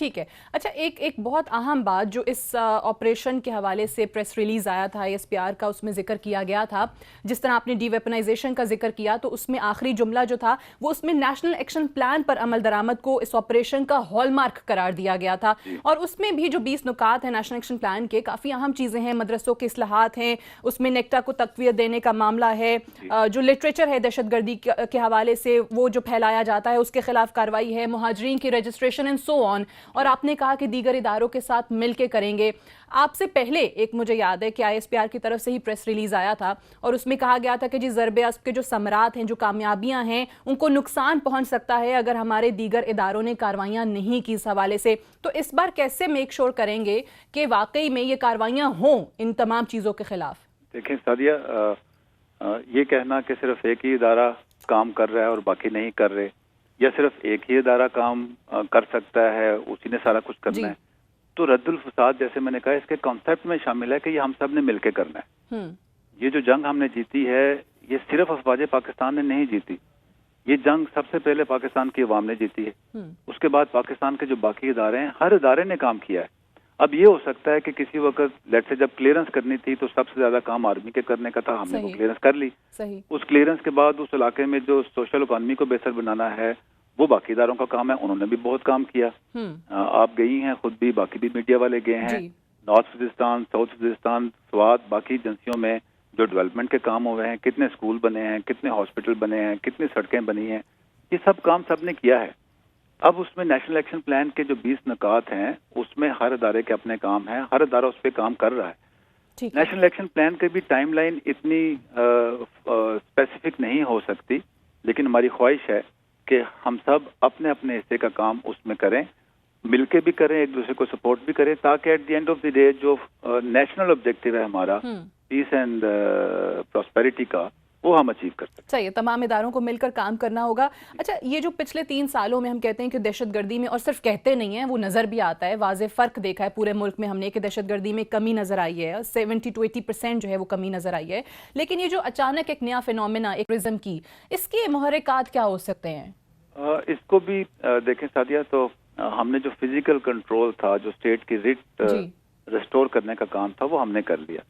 ٹھیک ہے. اچھا ایک بہت اہم بات جو اس آپریشن کے حوالے سے پریس ریلیز آیا تھا ISPR کا، اس میں ذکر کیا گیا تھا، جس طرح آپ نے ڈی ویپنائزیشن کا ذکر کیا تو اس میں آخری جملہ جو تھا وہ اس میں نیشنل ایکشن پلان پر عمل درآمد کو اس آپریشن کا ہال مارک قرار دیا گیا تھا. اور اس میں بھی جو 20 نکات ہیں نیشنل ایکشن پلان کے، کافی اہم چیزیں ہیں، مدرسوں کے اصلاحات ہیں، اس میں نیکٹا کو تقویت دینے کا معاملہ ہے، جو لٹریچر ہے دہشت گردی کے حوالے سے وہ جو پھیلایا جاتا ہے اس کے خلاف کارروائی ہے، مہاجرین کی رجسٹریشن اینڈ سو آن. اور آپ نے کہا کہ دیگر اداروں کے ساتھ مل کے کریں گے. آپ سے پہلے ایک مجھے یاد ہے کہ ISPR کی طرف سے ہی پریس ریلیز آیا تھا اور اس میں کہا گیا تھا کہ جی ضرب اسب کے جو ثمرات ہیں، جو کامیابیاں ہیں، ان کو نقصان پہنچ سکتا ہے اگر ہمارے دیگر اداروں نے کاروائیاں نہیں کی اس حوالے سے. تو اس بار کیسے میک شور کریں گے کہ واقعی میں یہ کاروائیاں ہوں ان تمام چیزوں کے خلاف؟ دیکھیں سعدیہ، یہ کہنا کہ صرف ایک ہی ادارہ کام کر رہا ہے اور باقی نہیں کر رہے، یا صرف ایک ہی ادارہ کام کر سکتا ہے اسی نے سارا کچھ کرنا ہے، تو رد الفساد جیسے میں نے کہا اس کے کانسیپٹ میں شامل ہے کہ یہ ہم سب نے مل کے کرنا ہے. یہ جو جنگ ہم نے جیتی ہے یہ صرف افواج پاکستان نے نہیں جیتی، یہ جنگ سب سے پہلے پاکستان کی عوام نے جیتی ہے. اس کے بعد پاکستان کے جو باقی ادارے ہیں ہر ادارے نے کام کیا ہے. اب یہ ہو سکتا ہے کہ کسی وقت لیٹ سے جب کلیئرنس کرنی تھی تو سب سے زیادہ کام آرمی کے کرنے کا تھا، ہم نے وہ کلیئرنس کر لی. اس کلیئرنس کے بعد اس علاقے میں جو سوشل اکانومی کو بہتر بنانا ہے وہ باقی اداروں کا کام ہے، انہوں نے بھی بہت کام کیا. آپ گئی ہیں خود بھی، باقی بھی میڈیا والے گئے ہیں، نارتھ وزیرستان، ساؤتھ وزیرستان، سوات، باقی ایجنسیوں میں جو ڈیولپمنٹ کے کام ہوئے ہیں، کتنے اسکول بنے ہیں، کتنے ہاسپٹل بنے ہیں، کتنی سڑکیں بنی ہیں، یہ سب کام سب نے کیا ہے. اب اس میں نیشنل ایکشن پلان کے جو 20 نکات ہیں اس میں ہر ادارے کے اپنے کام ہیں، ہر ادارہ اس پہ کام کر رہا ہے. نیشنل ایکشن پلان کے بھی ٹائم لائن اتنی اسپیسیفک نہیں ہو سکتی، لیکن ہماری خواہش ہے کہ ہم سب اپنے اپنے حصے کا کام اس میں کریں، مل کے بھی کریں، ایک دوسرے کو سپورٹ بھی کریں، تاکہ at the end of the day جو نیشنل آبجیکٹو ہے ہمارا پیس اینڈ پراسپیرٹی کا، وہ ہم اچیو کر سکتے ہیں. صحیح، تمام اداروں کو مل کر کام کرنا ہوگا. اچھا یہ جو پچھلے 3 سالوں میں ہم کہتے ہیں کہ دہشت گردی میں، اور صرف کہتے نہیں ہیں، وہ نظر بھی آتا ہے، واضح فرق دیکھا ہے پورے ملک میں ہم نے کہ دہشت گردی میں کمی نظر آئی ہے، 70 to 80% جو ہے وہ کمی نظر آئی ہے. لیکن یہ جو اچانک ایک نیا فینومینا ایک ٹیررزم کی، اس کے محرکات کیا ہو سکتے ہیں؟ اس کو بھی دیکھیں سعدیہ، تو ہم نے جو فزیکل کنٹرول تھا، جو اسٹیٹ کی ریٹ ریسٹور کرنے کا کام تھا، وہ ہم نے کر لیا.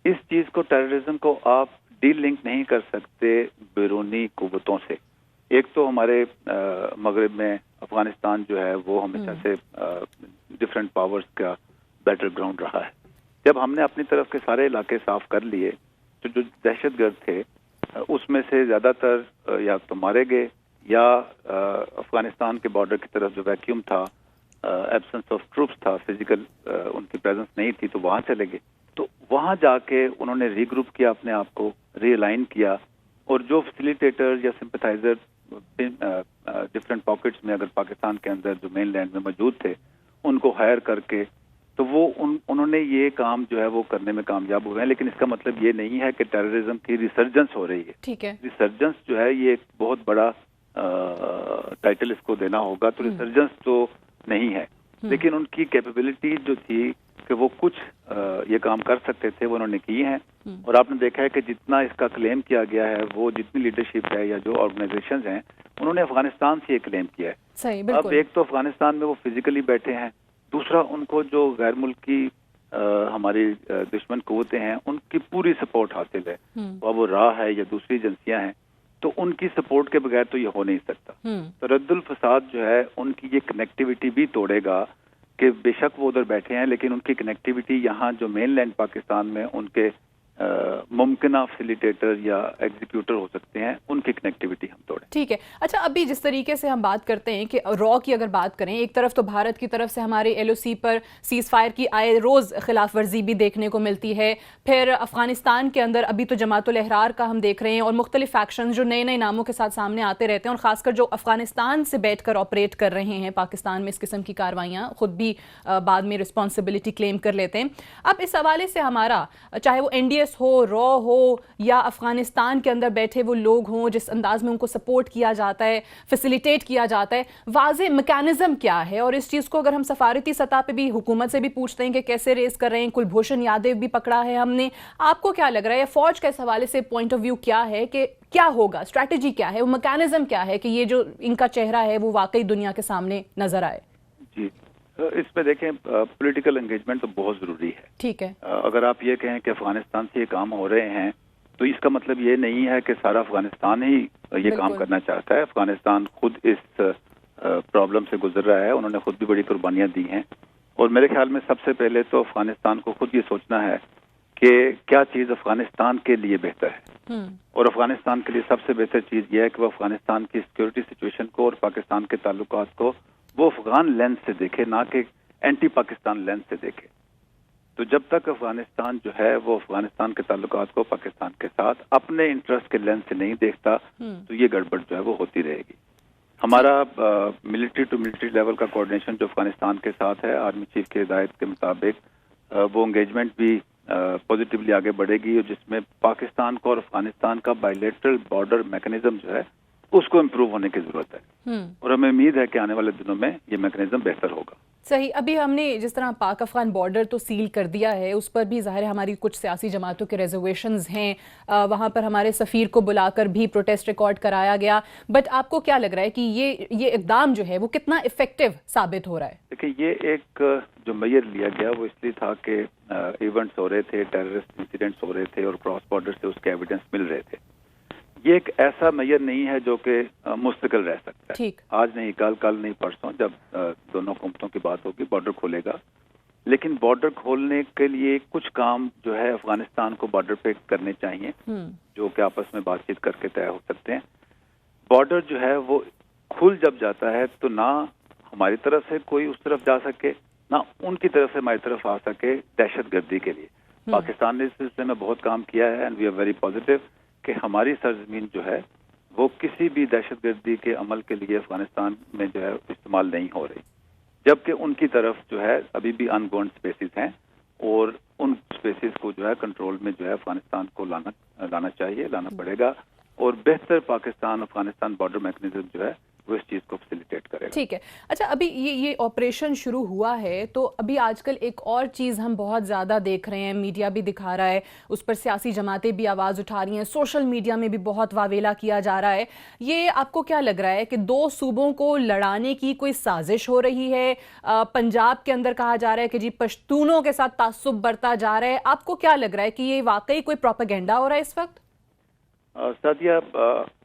اس چیز کو، ٹیررزم کو آپ ڈی لنک نہیں کر سکتے بیرونی قوتوں سے. ایک تو ہمارے مغرب میں افغانستان جو ہے وہ ہمیشہ سے ڈفرینٹ پاورز کا بیٹل گراؤنڈ رہا ہے. جب ہم نے اپنی طرف کے سارے علاقے صاف کر لیے تو جو دہشت گرد تھے اس میں سے زیادہ تر یا تو مارے گئے، یا افغانستان کے بارڈر کی طرف جو ویکیوم تھا، ایبسنس آف ٹروپس تھا، فزیکل ان کی پریزنس نہیں تھی، تو وہاں چلے گئے. تو وہاں جا کے انہوں نے ری گروپ کیا اپنے آپ کو، ری الائن کیا، اور جو فیسیلیٹیٹر یا سمپتھائزر ڈفرینٹ پاکٹس میں اگر پاکستان کے اندر جو مین لینڈ میں موجود تھے ان کو ہائر کر کے، تو وہ انہوں نے یہ کام جو ہے وہ کرنے میں کامیاب ہوئے ہیں. لیکن اس کا مطلب یہ نہیں ہے کہ ٹیررزم کی ریسرجنس ہو رہی ہے. ٹھیک ہے، ریسرجنس جو ہے یہ ایک بہت بڑا ٹائٹل اس کو دینا ہوگا، تو ریسرجنس تو نہیں ہے، لیکن ان کی کیپیبلٹی جو تھی کہ وہ کچھ یہ کام کر سکتے تھے، وہ انہوں نے کی ہیں. اور آپ نے دیکھا ہے کہ جتنا اس کا کلیم کیا گیا ہے، وہ جتنی لیڈرشپ ہے یا جو آرگنائزیشنز ہیں انہوں نے افغانستان سے یہ کلیم کیا ہے. صحیح، بالکل. اب ایک تو افغانستان میں وہ فزیکلی بیٹھے ہیں، دوسرا ان کو جو غیر ملکی ہماری دشمن قوتیں ہیں ان کی پوری سپورٹ حاصل ہے، وہ راہ ہے یا دوسری ایجنسیاں ہیں، تو ان کی سپورٹ کے بغیر تو یہ ہو نہیں سکتا. تو رد الفساد جو ہے ان کی یہ کنیکٹیوٹی بھی توڑے گا کہ بے شک وہ ادھر بیٹھے ہیں لیکن ان کی کنیکٹیوٹی یہاں جو مین لینڈ پاکستان میں ان کے ممکنہ فیسیلیٹیٹر یا ایگزیکیوٹر ہو سکتے ہیں، ان کی کنیکٹیوٹی ہم توڑیں. ٹھیک ہے. اچھا ابھی جس طریقے سے ہم بات کرتے ہیں کہ را کی اگر بات کریں، ایک طرف تو بھارت کی طرف سے ہمارے LOC پر سیز فائر کی آئے روز خلاف ورزی بھی دیکھنے کو ملتی ہے، پھر افغانستان کے اندر ابھی تو جماعت الاحرار کا ہم دیکھ رہے ہیں، اور مختلف فیکشن جو نئے نئے ناموں کے ساتھ سامنے آتے رہتے ہیں، اور خاص کر جو افغانستان سے بیٹھ کر آپریٹ کر رہے ہیں پاکستان میں اس قسم کی کاروائیاں، خود بھی بعد میں رسپانسبلٹی کلیم کر لیتے ہیں. اب اس حوالے سے ہمارا چاہے وہ NDS ہو، را ہو، یا افغانستان کے اندر بیٹھے وہ لوگ ہوں جس انداز میں ان کو سپورٹ کیا جاتا ہے، فیسیلیٹیٹ کیا جاتا ہے، واضح میکانزم کیا ہے؟ اور اس چیز کو اگر ہم سفارتی سطح پہ بھی حکومت سے بھی پوچھتے ہیں کہ کیسے ریز کر رہے ہیں، کلبھوشن یادیو بھی پکڑا ہے ہم نے، آپ کو کیا لگ رہا ہے فوج کا اس حوالے سے پوائنٹ آف ویو کیا ہے کہ کیا ہوگا، اسٹریٹجی کیا ہے، وہ میکانزم کیا ہے کہ یہ جو ان کا چہرہ ہے وہ واقعی دنیا کے سامنے نظر آئے؟ جی اس میں دیکھیں پولیٹیکل انگیجمنٹ تو بہت ضروری ہے. ٹھیک ہے. اگر آپ یہ کہیں کہ افغانستان سے یہ کام ہو رہے ہیں تو اس کا مطلب یہ نہیں ہے کہ سارا افغانستان ہی یہ کام کرنا چاہتا ہے. افغانستان خود اس پرابلم سے گزر رہا ہے, انہوں نے خود بھی بڑی قربانیاں دی ہیں, اور میرے خیال میں سب سے پہلے تو افغانستان کو خود یہ سوچنا ہے کہ کیا چیز افغانستان کے لیے بہتر ہے, اور افغانستان کے لیے سب سے بہتر چیز یہ ہے کہ وہ افغانستان کی سیکورٹی سچویشن کو اور پاکستان کے تعلقات کو وہ افغان لینس سے دیکھے, نہ کہ اینٹی پاکستان لینس سے دیکھے. تو جب تک افغانستان جو ہے وہ افغانستان کے تعلقات کو پاکستان کے ساتھ اپنے انٹرسٹ کے لینس سے نہیں دیکھتا تو یہ گڑبڑ جو ہے وہ ہوتی رہے گی. ہمارا ملٹری ٹو ملٹری لیول کا کوآرڈینیشن جو افغانستان کے ساتھ ہے, آرمی چیف کی ہدایت کے مطابق وہ انگیجمنٹ بھی پازیٹیولی آگے بڑھے گی, جس میں پاکستان کو اور افغانستان کا بائیلیٹرل بارڈر میکنزم جو ہے اس کو امپروو ہونے کی ضرورت ہے, اور ہمیں امید ہے کہ آنے والے دنوں میں یہ میکنزم بہتر ہوگا. صحیح. ابھی ہم نے جس طرح پاک افغان بارڈر تو سیل کر دیا ہے, اس پر بھی ظاہر ہماری کچھ سیاسی جماعتوں کے ریزرویشنز ہیں, وہاں پر ہمارے سفیر کو بلا کر بھی پروٹیسٹ ریکارڈ کرایا گیا. بٹ آپ کو کیا لگ رہا ہے کہ یہ اقدام جو ہے وہ کتنا افیکٹو ثابت ہو رہا ہے؟ دیکھیں, یہ ایک جو میئر لیا گیا وہ اس لیے تھا کہ ایونٹس ہو رہے تھے, ٹیررسٹ انسیڈنٹس ہو رہے تھے, اور کراس بارڈر سے اس کے ایویڈنس مل رہے تھے. یہ ایک ایسا میئر نہیں ہے جو کہ مستقل رہ سکتا ہے. آج نہیں کل نہیں پرسوں, جب دونوں حکومتوں کی بات ہوگی بارڈر کھولے گا. لیکن بارڈر کھولنے کے لیے کچھ کام جو ہے افغانستان کو بارڈر پہ کرنے چاہیے, جو کہ آپس میں بات چیت کر کے طے ہو سکتے ہیں. بارڈر جو ہے وہ کھل جب جاتا ہے تو نہ ہماری طرف سے کوئی اس طرف جا سکے, نہ ان کی طرف سے ہماری طرف آ سکے دہشت گردی کے لیے. پاکستان نے اس سلسلے میں بہت کام کیا ہے, and we are very positive کہ ہماری سرزمین جو ہے وہ کسی بھی دہشت گردی کے عمل کے لیے افغانستان میں جو ہے استعمال نہیں ہو رہی, جبکہ ان کی طرف جو ہے ابھی بھی ان گورنڈ اسپیسیز ہیں, اور ان اسپیسیز کو جو ہے کنٹرول میں جو ہے افغانستان کو لانا پڑے گا, اور بہتر پاکستان افغانستان بارڈر میکنزم جو ہے وہ اس چیز کو فیسیلیٹیٹ کرے گا. ٹھیک ہے. اچھا, ابھی یہ آپریشن شروع ہوا ہے تو ابھی آج کل ایک اور چیز ہم بہت زیادہ دیکھ رہے ہیں, میڈیا بھی دکھا رہا ہے, اس پر سیاسی جماعتیں بھی آواز اٹھا رہی ہیں, سوشل میڈیا میں بھی بہت واویلا کیا جا رہا ہے. یہ آپ کو کیا لگ رہا ہے کہ دو صوبوں کو لڑانے کی کوئی سازش ہو رہی ہے؟ پنجاب کے اندر کہا جا رہا ہے کہ جی پشتونوں کے ساتھ تعصب بڑھتا جا رہا ہے. آپ کو کیا لگ رہا ہے کہ یہ واقعی کوئی پروپیگنڈا ہو رہا ہے اس وقت؟ سادیا,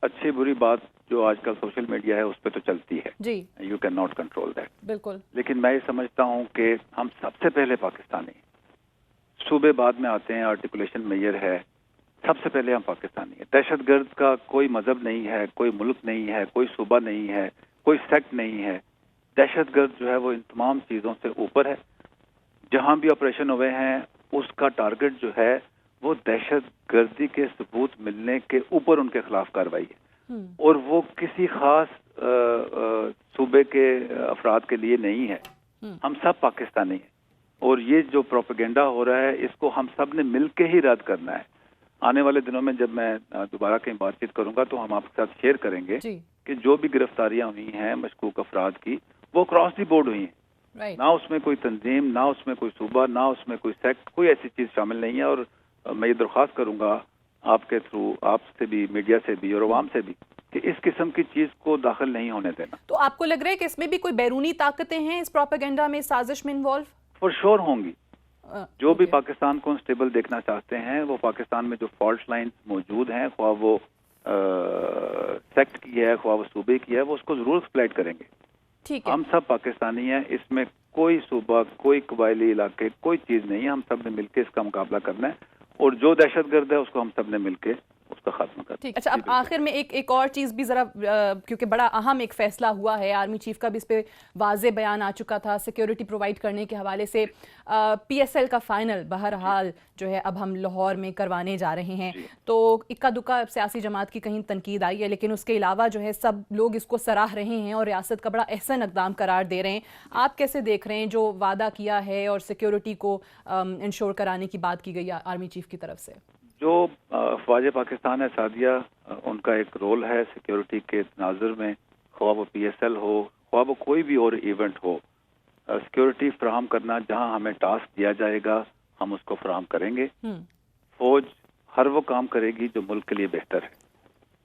اچھی بری بات جو آج کل سوشل میڈیا ہے اس پہ تو چلتی ہے, جی, you can not control that. بالکل. لیکن میں یہ سمجھتا ہوں کہ ہم سب سے پہلے پاکستانی, صوبے بعد میں آتے ہیں, آرٹیکولیشن میئر ہے, سب سے پہلے ہم پاکستانی ہیں. دہشت گرد کا کوئی مذہب نہیں ہے, کوئی ملک نہیں ہے, کوئی صوبہ نہیں ہے, کوئی سیکٹ نہیں ہے. دہشت گرد جو ہے وہ ان تمام چیزوں سے اوپر ہے. جہاں بھی آپریشن ہوئے ہیں اس کا ٹارگٹ جو ہے وہ دہشت گردی کے ثبوت ملنے کے اوپر ان کے خلاف کارروائی ہے, اور وہ کسی خاص صوبے کے افراد کے لیے نہیں ہے. ہم سب پاکستانی ہیں, اور یہ جو پروپیگنڈا ہو رہا ہے اس کو ہم سب نے مل کے ہی رد کرنا ہے. آنے والے دنوں میں جب میں دوبارہ کہیں بات چیت کروں گا تو ہم آپ کے ساتھ شیئر کریں گے کہ جو بھی گرفتاریاں ہوئی ہیں مشکوک افراد کی, وہ کراس دی بورڈ ہوئی ہیں. نہ اس میں کوئی تنظیم, نہ اس میں کوئی صوبہ, نہ اس میں کوئی سیکٹ, کوئی ایسی چیز شامل نہیں ہے. اور میں یہ درخواست کروں گا آپ کے تھرو, آپ سے بھی, میڈیا سے بھی اور عوام سے بھی, کہ اس قسم کی چیز کو داخل نہیں ہونے دینا. تو آپ کو لگ رہا ہے کہ اس میں بھی کوئی بیرونی طاقتیں ہیں اس پروپیگنڈا میں, سازش میں انوالو؟ فور شور ہوں گی. جو بھی پاکستان کو انسٹیبل دیکھنا چاہتے ہیں, وہ پاکستان میں جو فالٹ لائنز موجود ہیں, خواہ وہ سیکٹ کی ہے, خواہ وہ صوبے کی ہے, وہ اس کو ضرور ایکسپلائٹ کریں گے. ٹھیک ہے. ہم سب پاکستانی ہیں, اس میں کوئی صوبہ, کوئی قبائلی علاقے, کوئی چیز نہیں ہے. ہم سب نے مل کے اس کا مقابلہ کرنا ہے, اور جو دہشت گرد ہے اس کو ہم سب نے مل کے اس کا خاتمہ کرنا. اچھا, اب آخر میں ایک اور چیز بھی ذرا, کیونکہ بڑا اہم ایک فیصلہ ہوا ہے, آرمی چیف کا بھی اس پہ واضح بیان آ چکا تھا سیکیورٹی پرووائڈ کرنے کے حوالے سے. پی ایس ایل کا فائنل بہرحال جو ہے اب ہم لاہور میں کروانے جا رہے ہیں, تو اکا دکا سیاسی جماعت کی کہیں تنقید آئی ہے, لیکن اس کے علاوہ جو ہے سب لوگ اس کو سراہ رہے ہیں اور ریاست کا بڑا احسن اقدام قرار دے رہے ہیں. آپ کیسے دیکھ رہے ہیں جو وعدہ کیا ہے اور سیکیورٹی کو انشور کرانے کی بات کی گئی آرمی چیف کی طرف سے؟ جو افواج پاکستان ہے سعدیہ, ان کا ایک رول ہے سیکیورٹی کے تناظر میں, خواہ وہ پی ایس ایل ہو, خواہ وہ کوئی بھی اور ایونٹ ہو, سیکیورٹی فراہم کرنا. جہاں ہمیں ٹاسک دیا جائے گا ہم اس کو فراہم کریں گے. فوج ہر وہ کام کرے گی جو ملک کے لیے بہتر ہے.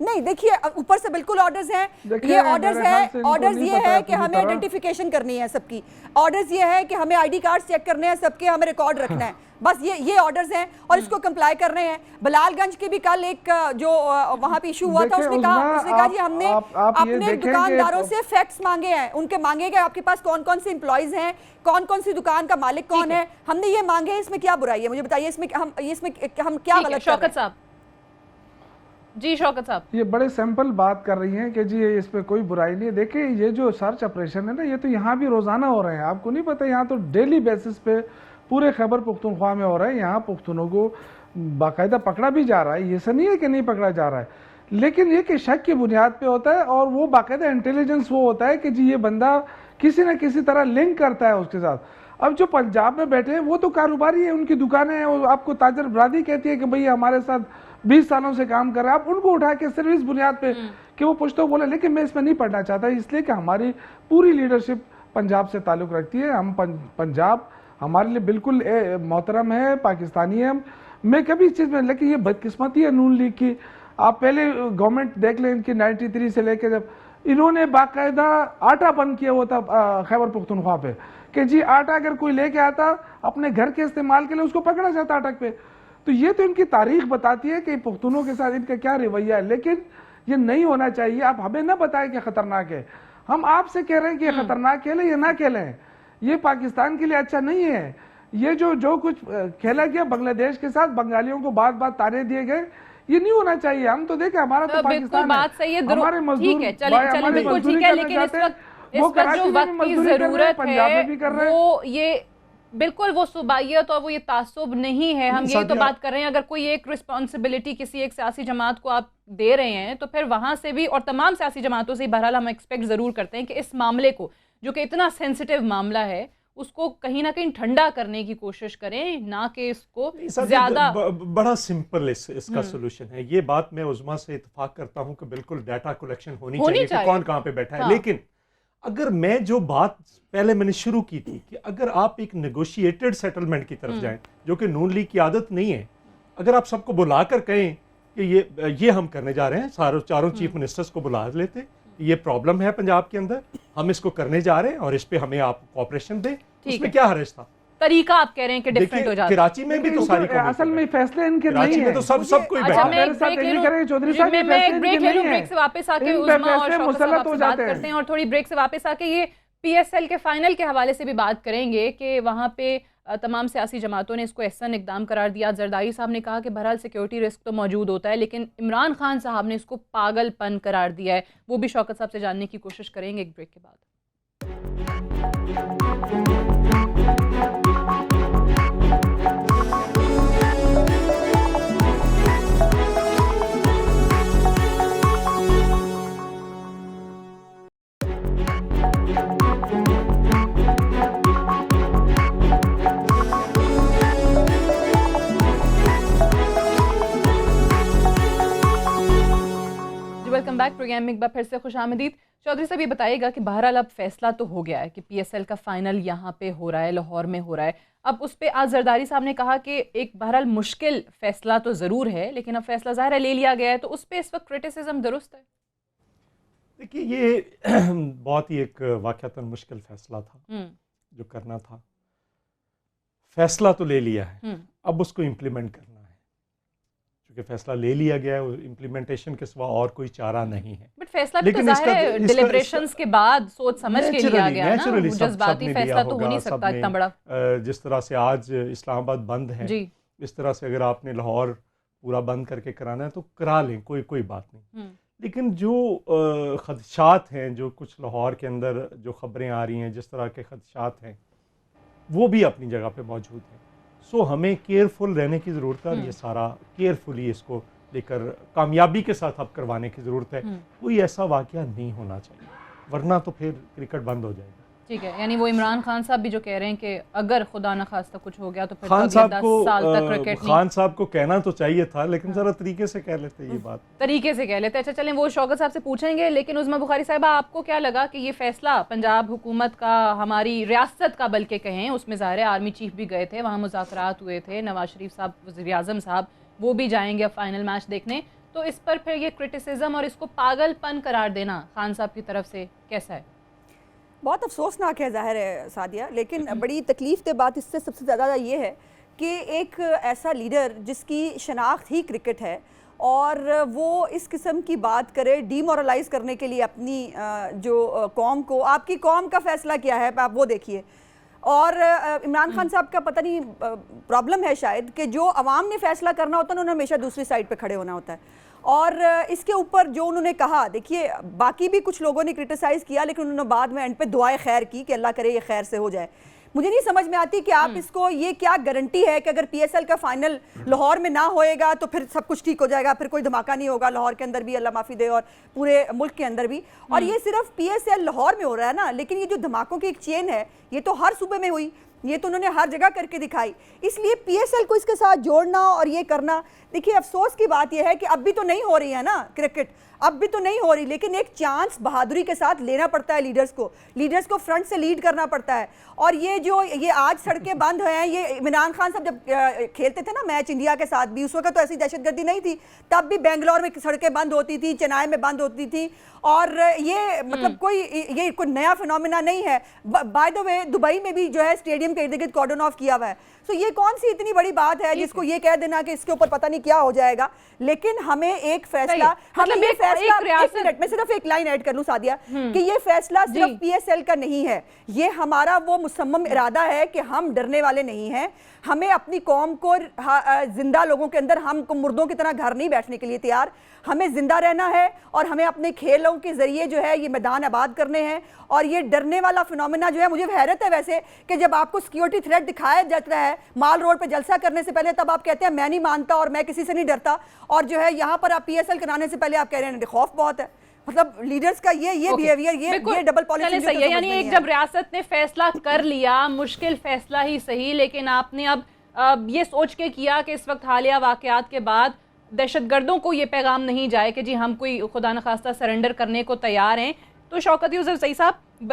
نہیں دیکھیے اوپر سے بالکل آرڈرز ہیں, یہ آرڈرز یہ ہے کہ ہمیں آئیڈینٹیفیکیشن کرنی ہے سب کی, آرڈرز یہ ہے کہ ہمیں آئی ڈی کارڈ چیک کرنے ہیں سب کے, ہمیں ریکارڈ رکھنا ہے, بس یہ آرڈرز ہیں اور اس کو کمپلائی کر رہے ہیں. بلال گنج کے بھی کل ایک جو وہاں پہ ایشو ہوا تھا, اس نے کہا جی ہم نے اپنے دکانداروں سے فیکٹس مانگے ہیں, ان کے مانگے گئے آپ کے پاس کون کون سے امپلائیز ہیں, کون کون سی دکان کا مالک کون ہے, ہم نے یہ مانگے ہیں, اس میں کیا برائی ہے مجھے بتائیے, اس میں ہم کیا غلط کر رہے ہیں؟ جی شوکت صاحب, یہ بڑے سمپل بات کر رہی ہیں کہ جی اس پہ کوئی برائی نہیں ہے. دیکھیں یہ جو سرچ آپریشن ہے نا, یہ تو یہاں بھی روزانہ ہو رہے ہیں, آپ کو نہیں پتہ, یہاں تو ڈیلی بیسس پہ پورے خیبر پختونخوا میں ہو رہا ہے. یہاں پختونوں کو باقاعدہ پکڑا بھی جا رہا ہے, یہ سے نہیں ہے کہ نہیں پکڑا جا رہا ہے, لیکن یہ کہ شک کی بنیاد پہ ہوتا ہے, اور وہ باقاعدہ انٹیلیجنس وہ ہوتا ہے کہ جی یہ بندہ کسی نہ کسی طرح لنک کرتا ہے اس کے ساتھ. اب جو پنجاب میں بیٹھے ہیں وہ تو کاروباری ہیں, ان کی دکانیں ہیں, آپ کو تاجر برادری کہتی ہے کہ بھئی ہمارے ساتھ 20 سالوں سے کام کر رہا ہے, آپ ان کو اٹھا کے صرف اس بنیاد پہ کہ وہ پشتو بولے. لیکن میں اس میں نہیں پڑھنا چاہتا, اس لیے کہ ہماری پوری لیڈرشپ پنجاب سے تعلق رکھتی ہے. ہم پنجاب ہمارے لیے بالکل محترم ہے, پاکستانی ہے. میں کبھی اس چیز میں, لیکن یہ بدقسمتی ہے نون لیگ کی. آپ پہلے گورنمنٹ دیکھ لیں ان کی 93 سے لے کے, جب انہوں نے باقاعدہ آٹا بند کیا ہوا تھا خیبر پختونخوا پہ کہ جی آٹا اگر کوئی لے کے آتا اپنے گھر کے استعمال کے لیے اس کو پکڑا جاتا اٹک پہ. تو یہ تو ان کی تاریخ بتاتی ہے کہ پختونوں کے ساتھ ان کا کیا رویہ ہے, لیکن یہ نہیں ہونا چاہیے. آپ ہمیں نہ بتائیں کہ خطرناک ہے, ہم آپ سے کہہ رہے ہیں کہ یہ خطرناک کھیلیں یا نہ کھیلیں, یہ پاکستان کے لیے اچھا نہیں ہے. یہ جو کچھ کھیلا گیا بنگلہ دیش کے ساتھ, بنگالیوں کو بات تانے دیے گئے, یہ نہیں ہونا چاہیے. ہم تو دیکھیں ہمارا تو پاکستان ہے, ہمارے مزدور ہمارے مزدوری کرنا چاہتے ہیں, وہ کراچی میں مزدوری کر رہے ہیں, پنجاب میں بھی کر رہے ہیں. وہ یہ بالکل وہ صوبائیت اور وہ یہ تعصب نہیں ہے. ہم یہی تو بات کر رہے ہیں, اگر کوئی ایک رسپانسبلٹی کسی ایک سیاسی جماعت کو آپ دے رہے ہیں تو پھر وہاں سے بھی, اور تمام سیاسی جماعتوں سے بہرحال ہم ایکسپیکٹ ضرور کرتے ہیں کہ اس معاملے کو, جو کہ اتنا سینسٹیو معاملہ ہے, اس کو کہیں نہ کہیں ٹھنڈا کرنے کی کوشش کریں, نہ کہ اس کو زیادہ. بڑا سمپل اس کا سولوشن ہے. یہ بات میں عظمیٰ سے اتفاق کرتا ہوں کہ بالکل ڈیٹا کلیکشن ہونی چاہیے کہ کون کہاں پہ بیٹھا ہے. لیکن اگر میں جو بات پہلے میں نے شروع کی تھی کہ اگر آپ ایک نیگوشیٹڈ سیٹلمنٹ کی طرف جائیں, جو کہ نون لیگ کی عادت نہیں ہے, اگر آپ سب کو بلا کر کہیں کہ یہ ہم کرنے جا رہے ہیں, چاروں چیف منسٹرز کو بلا لیتے, یہ پرابلم ہے پنجاب کے اندر, ہم اس کو کرنے جا رہے ہیں اور اس پہ ہمیں آپ کوآپریشن دیں, اس میں کیا حرج تھا؟ طریقہ آپ کہہ رہے ہیں کہ ڈیفرنٹ ہو جاتا ہے. کراچی میں بھی تو ساری اصل میں فیصلے ان کے نہیں ہیں, تو سب کوئی بیٹھا ہے. میں ایک بریک لے لوں, بریک سے واپس آ کے عظمیٰ اور شوکت صاحب آپ سے بات کرتے ہیں, اور تھوڑی بریک سے واپس آ کے یہ پی ایس ایل کے فائنل کے حوالے سے بھی بات کریں گے کہ وہاں پہ تمام سیاسی جماعتوں نے اس کو احسن اقدام قرار دیا. زرداری صاحب نے کہا کہ بہرحال سیکیورٹی رسک تو موجود ہوتا ہے, لیکن عمران خان صاحب نے اس کو پاگل پن قرار دیا ہے. وہ بھی شوکت صاحب سے جاننے کی کوشش کریں گے ایک بریک کے بعد. Welcome back. پروگرام میں ایک بار پھر سے خوش آمدید. چودھری صاحب یہ بتائیے گا کہ بہرحال اب فیصلہ تو ہو گیا ہے کہ پی ایس ایل کا فائنل یہاں پہ ہو رہا ہے, لاہور میں ہو رہا ہے. اب اس پہ آج زرداری صاحب نے کہا کہ ایک بہرحال مشکل فیصلہ تو ضرور ہے, لیکن اب فیصلہ ظاہر ہے لے لیا گیا ہے, تو اس پہ اس وقت کرٹیسزم درست ہے؟ دیکھیے یہ بہت ہی ایک واقعتاً مشکل فیصلہ تھا جو کرنا تھا. فیصلہ تو لے لیا ہے, اب اس کو امپلیمنٹ کرنا ہے. چونکہ فیصلہ لے لیا گیا ہے, امپلیمنٹیشن کے سوا اور کوئی چارہ نہیں ہے. بٹ فیصلہ بھی تو ظاہر ہے ڈیلیبریشنز کے بعد سوچ سمجھ کے لیا گیا نا, جذباتی فیصلہ تو ہو نہیں سکتا اتنا بڑا. جس طرح سے آج اسلام آباد بند ہے, اس طرح سے اگر آپ نے لاہور پورا بند کر کے کرانا ہے تو کرا لیں, کوئی بات نہیں. لیکن جو خدشات ہیں, جو کچھ لاہور کے اندر جو خبریں آ رہی ہیں, جس طرح کے خدشات ہیں, وہ بھی اپنی جگہ پہ موجود ہیں. سو ہمیں کیئرفل رہنے کی ضرورت ہے, اور یہ سارا کیئرفلی اس کو لے کر کامیابی کے ساتھ اب کروانے کی ضرورت ہے. کوئی ایسا واقعہ نہیں ہونا چاہیے, ورنہ تو پھر کرکٹ بند ہو جائے گا. ٹھیک ہے, یعنی وہ عمران خان صاحب بھی جو کہہ رہے ہیں کہ اگر خدا نہ خواستہ کچھ ہو گیا تو پھر خان صاحب کو کہنا تو چاہیے تھا, لیکن ذرا طریقے سے کہہ لیتے, یہ بات طریقے سے کہہ لیتے. اچھا چلیں وہ شوکت صاحب سے پوچھیں گے, لیکن عظمیٰ بخاری صاحبہ آپ کو کیا لگا کہ یہ فیصلہ پنجاب حکومت کا, ہماری ریاست کا بلکہ کہیں, اس میں ظاہر ہے آرمی چیف بھی گئے تھے, وہاں مذاکرات ہوئے تھے, نواز شریف صاحب وزیر اعظم صاحب وہ بھی جائیں گے اب فائنل میچ دیکھنے, تو اس پر پھر یہ کرٹیسزم اور اس کو پاگل پن قرار دینا خان صاحب کی طرف سے کیسا ہے؟ بہت افسوسناک ہے ظاہر ہے سعدیہ، لیکن بڑی تکلیف دہ بات اس سے سب سے زیادہ یہ ہے کہ ایک ایسا لیڈر جس کی شناخت ہی کرکٹ ہے اور وہ اس قسم کی بات کرے ڈی مورلائز کرنے کے لیے اپنی جو قوم کو، آپ کی قوم کا فیصلہ کیا ہے آپ وہ دیکھیے. اور عمران خان صاحب کا پتہ نہیں پرابلم ہے شاید کہ جو عوام نے فیصلہ کرنا ہوتا ہے انہوں نے ہمیشہ دوسری سائڈ پہ کھڑے ہونا ہوتا ہے. اور اس کے اوپر جو انہوں نے کہا، دیکھیے باقی بھی کچھ لوگوں نے کرٹیسائز کیا لیکن انہوں نے بعد میں اینڈ پہ دعائے خیر کی کہ اللہ کرے یہ خیر سے ہو جائے. مجھے نہیں سمجھ میں آتی کہ آپ اس کو یہ کیا گارنٹی ہے کہ اگر پی ایس ایل کا فائنل لاہور میں نہ ہوئے گا تو پھر سب کچھ ٹھیک ہو جائے گا، پھر کوئی دھماکہ نہیں ہوگا لاہور کے اندر بھی، اللہ معافی دے، اور پورے ملک کے اندر بھی. اور یہ صرف پی ایس ایل لاہور میں ہو رہا ہے نا، لیکن یہ جو دھماکوں کی ایک چین ہے یہ تو ہر صوبے میں ہوئی، یہ تو انہوں نے ہر جگہ کر کے دکھائی. اس لیے پی ایس ایل کو اس کے ساتھ جوڑنا اور یہ کرنا، دیکھیے افسوس کی بات یہ ہے کہ اب بھی تو نہیں ہو رہی ہے نا کرکٹ، اب بھی تو نہیں ہو رہی، لیکن ایک چانس بہادری کے ساتھ لینا پڑتا ہے لیڈرز کو فرنٹ سے لیڈ کرنا پڑتا ہے. اور یہ آج سڑکیں بند ہوئے ہیں، یہ عمران خان صاحب جب کھیلتے تھے نا میچ انڈیا کے ساتھ بھی، اس وقت تو ایسی دہشت گردی نہیں تھی، تب بھی بنگلور میں سڑکیں بند ہوتی تھی، چنائی میں بند ہوتی تھی. اور یہ مطلب کوئی نیا فینومینا نہیں ہے. بائی دا وے دبئی میں بھی جو ہے اسٹیڈیم کے ارد گرد کارڈن آف کیا ہوا ہے. سو یہ کون سی اتنی بڑی بات ہے جس کو یہ کہہ دینا کہ اس کے اوپر پتہ نہیں کیا ہو جائے گا. لیکن ہمیں ایک فیصلہ، میں صرف ایک لائن ایڈ کر لوں سعدیہ، کہ یہ فیصلہ صرف پی ایس ایل کا نہیں ہے، یہ ہمارا وہ مصمم ارادہ ہے کہ ہم ڈرنے والے نہیں ہیں. ہمیں اپنی قوم کو زندہ لوگوں کے اندر، ہم کو مردوں کی طرح گھر نہیں بیٹھنے کے لیے تیار، ہمیں زندہ رہنا ہے اور ہمیں اپنے کھیلوں کے ذریعے جو ہے یہ میدان آباد کرنے ہیں. اور یہ ڈرنے والا فینومینا جو ہے، مجھے حیرت ہے ویسے کہ جب آپ کو سیکیورٹی تھریٹ دکھایا جاتا ہے مال روڈ پہ جلسہ کرنے سے پہلے، تب آپ کہتے ہیں میں نہیں مانتا اور میں کسی سے نہیں ڈرتا، اور جو ہے یہاں پر آپ پی ایس ایل کرانے سے پہلے آپ کہہ رہے ہیں خوف بہت ہے. مطلب لیڈرز کا یہ بیہیویئر، یہ ڈبل پالیسی صحیح ہے. یعنی ایک جب ریاست نے فیصلہ کر لیا، مشکل فیصلہ ہی صحیح، لیکن آپ نے اب یہ سوچ کے کیا کہ اس وقت حالیہ واقعات کے بعد دہشت گردوں کو یہ پیغام نہیں جائے کہ جی ہم کوئی خدا نخواستہ سرنڈر کرنے کو تیار ہیں. تو شوکت یوسف زئی صاحب،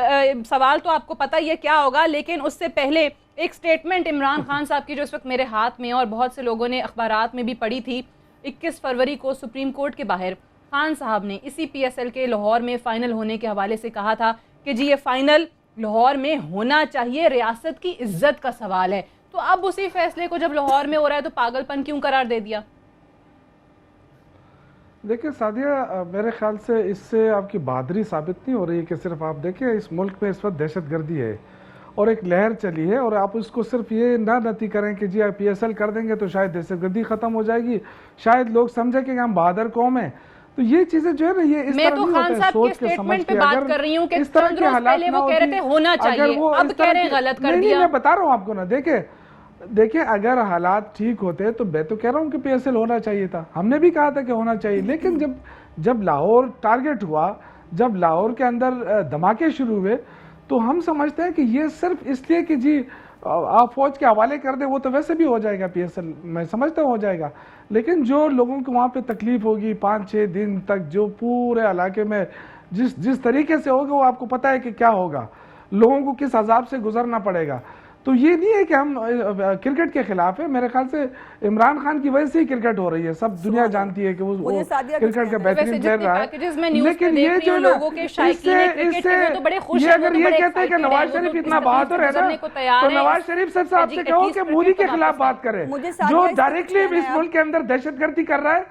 سوال تو آپ کو پتہ یہ کیا ہوگا، لیکن اس سے پہلے ایک سٹیٹمنٹ عمران خان صاحب کی جو اس وقت میرے ہاتھ میں اور بہت سے لوگوں نے اخبارات میں بھی پڑھی تھی. 21 فروری کو سپریم کورٹ کے باہر خان صاحب نے اسی پی ایس ایل کے لاہور میں فائنل ہونے کے حوالے سے کہا تھا کہ جی یہ فائنل لاہور میں ہونا چاہیے، ریاست کی عزت کا سوال ہے. تو اب اسی فیصلے کو جب لاہور میں ہو رہا ہے تو پاگل پن کیوں قرار دے دیا؟ دیکھیں سعدیہ، میرے خیال سے اس سے آپ کی بہادری ثابت نہیں ہو رہی ہے کہ صرف آپ دیکھیں اس ملک میں اس وقت دہشت گردی ہے اور ایک لہر چلی ہے، اور آپ اس کو صرف یہ نہ نتی کریں کہ جی آپ پی ایس ایل کر دیں گے تو شاید دہشت گردی ختم ہو جائے گی، شاید لوگ سمجھیں کہ ہم بہادر قوم ہیں. تو یہ چیزیں جو ہے نا، یہ اس طرح نہیں ہوتا ہے سوچ کے سمجھ کے. بات کر رہی ہوں کہ اس طرح کے حالات نہ وہ کہہ رہے تھے ہونا چاہیے، اب کہہ رہے ہیں غلط کر دیا. میں بتا رہا ہوں آپ کو نا، دیکھیں اگر حالات ٹھیک ہوتے تو میں تو کہہ رہا ہوں کہ پی ایس ایل ہونا چاہیے تھا، ہم نے بھی کہا تھا کہ ہونا چاہیے. لیکن جب لاہور ٹارگٹ ہوا، جب لاہور کے اندر دھماکے شروع ہوئے، تو ہم سمجھتے ہیں کہ یہ صرف اس لیے کہ جی آپ فوج کے حوالے کر دیں، وہ تو ویسے بھی ہو جائے گا پی ایس ایل، میں سمجھتا ہوں ہو جائے گا. لیکن جو لوگوں کو وہاں پہ تکلیف ہوگی 5-6 دن تک، جو پورے علاقے میں جس طریقے سے ہوگا، وہ آپ کو پتہ ہے کہ کیا ہوگا، لوگوں کو کس عذاب سے گزرنا پڑے گا. تو یہ نہیں ہے کہ ہم کرکٹ کے خلاف ہیں، میرے خیال سے عمران خان کی وجہ سے ہی کرکٹ ہو رہی ہے، سب دنیا جانتی ہے کہ وہ کرکٹ کا بہترین پلیئر رہا ہے. لیکن یہ جو یہ اگر یہ کہتے ہیں کہ نواز شریف اتنا بہادر ہے نا، تو نواز شریف صاحب سے کہو کہ مودی کے خلاف بات کرے، جو ڈائریکٹلی اس ملک کے اندر دہشت گردی کر رہا ہے،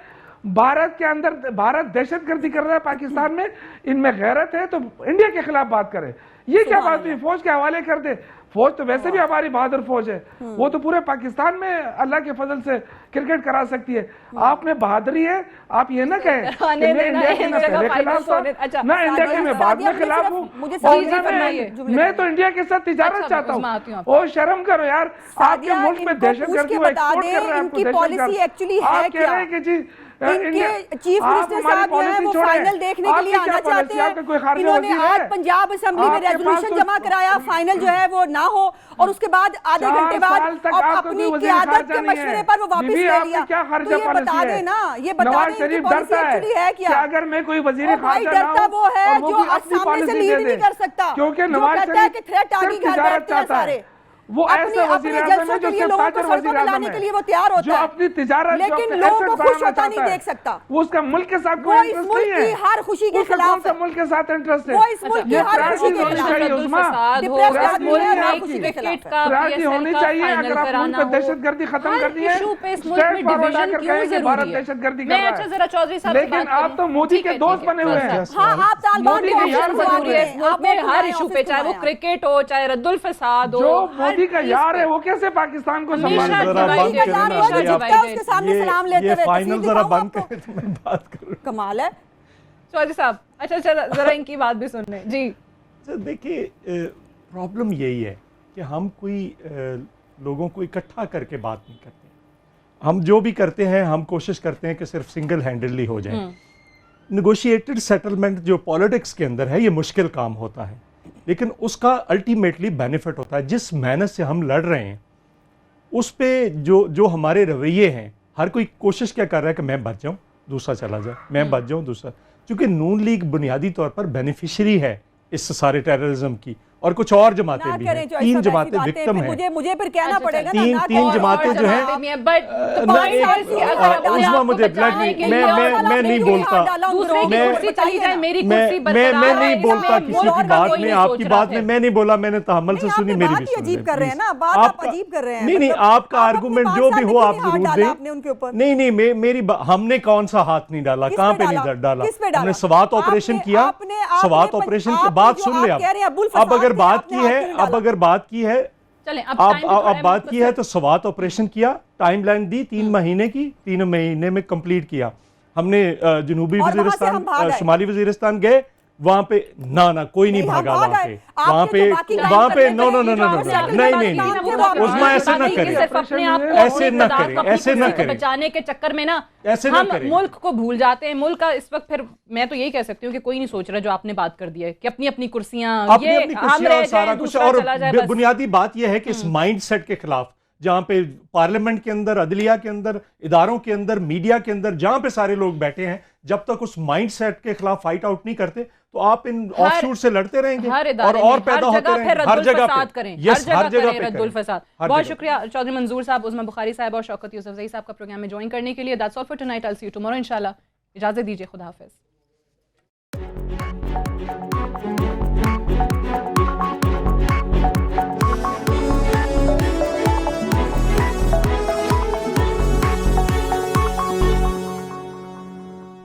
بھارت کے اندر، بھارت دہشت گردی کر رہا ہے پاکستان میں، ان میں غیرت ہے تو انڈیا کے خلاف بات کرے. یہ کیا بات ہوئی؟ فوج کے حوالے کر دے. فوج تو ویسے بھی ہماری بہادر فوج ہے، وہ تو پورے پاکستان میں اللہ کے فضل سے کرکٹ کرا سکتی ہے. آپ میں بہادری ہے، آپ یہ نہ کہیں کہ میں انڈیا کے نہ پہلے خلاف تھا نہ انڈیا کے میں بعد میں خلاف ہوں، میں تو انڈیا کے ساتھ تجارت چاہتا ہوں. اور شرم کرو یار، آپ کے ملک میں دہشت گردی کو ایکسپورٹ کر رہے ہیں، آپ کو دہشت گرد، آپ کہہ رہے ہیں کہ جی ان کے چیف منسٹر صاحب جو ہیں وہ فائنل دیکھنے کے لیے آنا چاہتے ہیں. انہوں نے آج پنجاب اسمبلی میں ریزولوشن جمع کرایا فائنل جو ہے وہ نہ ہو، اور اس کے بعد آدھے گھنٹے بعد اپنی قیادت کے مشورے پر وہ واپس لے لیا. تو یہ بتا دیں نا، یہ بتا دیں کہ پالیسی ایکچولی ہے کیا. اگر میں کوئی وزیر خارجہ نہ ڈرتا وہ ہے جو سامنے سے لیڈ نہیں کر سکتا، کیونکہ جو کہتا ہے کہ تھریٹ آگے گھر بیٹھتے ہیں سارے. وہ ایسے وزیر اعظم ہے جو صرف تاجر وزیر اعظم ہے، وہ تیار ہوتا جو ہے اپنی تجارت، جو لیکن اپنے لوگوں ایسٹ کو خوش بڑھانا ہوتا نہیں چاہتا ہے، دیکھ سکتا. وہ اس کا ملک کے ساتھ کوئی وہ اس انٹرسٹ ملک نہیں ہے، کی ہر خوشی کے اس کا کون خلاف سا ہے. ملک کے ساتھ انٹرسٹ ہے. وہ اس ملک کی یہ ہر خوشی پرائرٹی کے ہونی خلاف چاہیے ہے. عظما، ڈپریس پرائرٹی آدمی ہے، نہیں ہر ہے خوشی آپ کے کی. خلاف ہے. پرائرٹی ہونی چاہیے. اگر آپ ملک میں دہشت گردی ختم کرنی ہے، اسٹیٹ فارورڈ آ کر کہیں کہ بھارت دہشت گردی کر رہا ہے. لیکن آپ تو مودی کے دوست بنے ہوئے ہیں. ہاں آپ طالبان مودی کو کے یار آفس بنے بنا ہوئے ہیں. دیں. آپ میں وہ ہر بنائیں، ایشو آفس پہ، چاہے وہ بنائیں. کرکٹ ہو، چاہے رد الفساد ہو، جو ہر مودی کا چیز یار پہ. ہے وہ کیسے پاکستان کو ہمیشہ سنبھالے ذرا divided بند ہے، کریں ہمیشہ نازیہ، جھکتا ہے اس کے سامنے سلام لیتے یہ ہوئے. فائنل تصویر ذرا دکھاؤں بند آپ کو؟ کریں تو میں بات کروں. کمال ہے. چودھری صاحب اچھا ذرا ان کی بات بھی سن لیں. جی دیکھیے پرابلم یہی ہے کہ ہم کوئی لوگوں کو اکٹھا کر کے بات نہیں کرتے. ہم جو بھی کرتے ہیں ہم کوشش کرتے ہیں کہ صرف سنگل ہینڈلی ہو جائے. نیگوشیٹڈ سیٹلمنٹ جو پالیٹکس کے اندر ہے یہ مشکل کام ہوتا ہے، لیکن اس کا الٹیمیٹلی بینیفٹ ہوتا ہے. جس محنت سے ہم لڑ رہے ہیں اس پہ جو ہمارے رویے ہیں، ہر کوئی کوشش کیا کر رہا ہے کہ میں بچ جاؤں دوسرا چلا جائے، میں بچ جاؤں دوسرا. چونکہ نون لیگ بنیادی طور پر بینیفیشری ہے اس سارے ٹیررزم کی، اور کچھ اور جماعتیں بھی ہیں. 3 جماعتیں وکٹم ہیں. مجھے پھر کہنا پڑے گا نا. تین جماعتیں جو ہیں عظما مجھے میں نہیں بولتا، میں نہیں بولتا کسی کی بات میں، آپ کی بات میں نہیں بولا، میں نے تحمل سے سنی، میری بھی سن عجیب کر رہے ہیں نا، بات آپ عجیب کر رہے ہیں. نہیں آپ کا آرگومنٹ جو بھی ہو آپ ضرور دیں. نہیں میری ہم نے کون سا ہاتھ نہیں ڈالا، کہاں پہ نہیں ڈالا. ہم نے سوات آپریشن کیا، سوات آپریشن کی بات سن لیں. اب اگر بات کی ہے اب بات کی ہے تو سوات آپریشن کیا، ٹائم لائن دی 3 مہینے کی، 3 مہینے میں کمپلیٹ کیا. ہم نے جنوبی وزیرستان، شمالی وزیرستان گئے، وہاں پہ نہ کوئی نہیں بھاگا. وہاں پہ نو نہیں عظما ایسے نہ کریں، ایسے نہ کریں بچانے کے چکر میں نا ایسے نہ ہم کریں. ملک کو بھول جاتے ہیں. ملک کا اس وقت پھر میں تو یہی کہہ سکتی ہوں کہ کوئی نہیں سوچ رہا جو آپ نے بات کر دی ہے کہ اپنی کرسیاں اور سارا کچھ. اور بنیادی بات یہ ہے کہ اس مائنڈ سیٹ کے خلاف، جہاں پہ پارلیمنٹ کے اندر، عدلیہ کے اندر، اداروں کے اندر، میڈیا کے اندر، جہاں پہ سارے لوگ بیٹھے ہیں، جب تک اس مائنڈ سیٹ کے خلاف فائٹ آؤٹ نہیں کرتے تو آپ ان آف شوٹ سے لڑتے رہیں گے اور پیدا ہوتے رہیں گے. ہر جگہ کریں، ہر جگہ پہ رد الفساد. بہت شکریہ چودھری منظور صاحب، عظما بخاری صاحب اور شوکت یوسفزئی صاحب کا پروگرام میں جوائن کرنے کے لیے. That's all for tonight. I'll see you tomorrow انشاءاللہ. اجازت دیجیے، خدا حافظ.